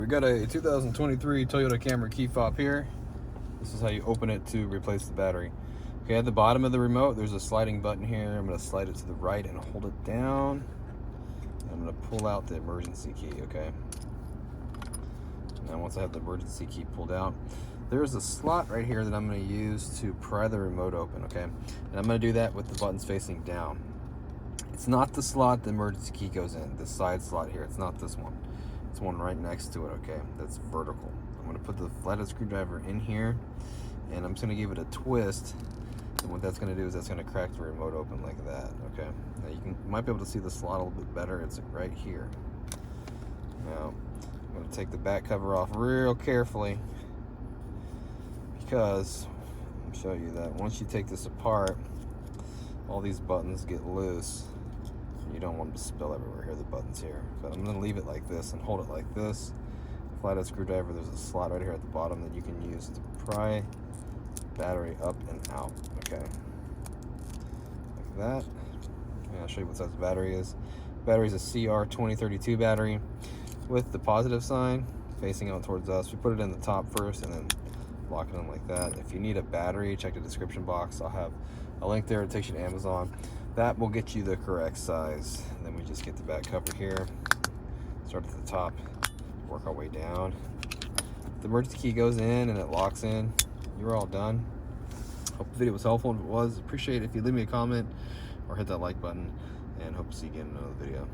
We got a 2023 Toyota Camry key fob here. This is how you open it to replace the battery. Okay, at the bottom of the remote, there's a sliding button here. I'm going to slide it to the right and hold it down. I'm going to pull out the emergency key, okay? Now once I have the emergency key pulled out, there's a slot right here that I'm going to use to pry the remote open, okay? And I'm going to do that with the buttons facing down. It's not the slot the emergency key goes in, the side slot here. It's not this one. It's one right next to it, okay? That's vertical. I'm going to put the flathead screwdriver in here, and I'm just going to give it a twist. And what that's going to do is that's going to crack the remote open like that, okay? Now you might be able to see the slot a little bit better. It's right here. Now, I'm going to take the back cover off real carefully because I'll show you that once you take this apart, all these buttons get loose. You don't want them to spill everywhere. Here are the buttons here. But I'm going to leave it like this and hold it like this. Flathead screwdriver, there's a slot right here at the bottom that you can use to pry battery up and out. Okay. Like that. And I'll show you what size the battery is. The battery is a CR2032 battery with the positive sign facing out towards us. We put it in the top first and then lock it in like that. If you need a battery, check the description box. I'll have a link there. It takes you to Amazon. That will get you the correct size. And then we just get the back cover here, start at the top, work our way down. The emergency key goes in and it locks in. You're all done. Hope the video was helpful. If it was, appreciate it if you leave me a comment or hit that like button, and hope to see you again in another video.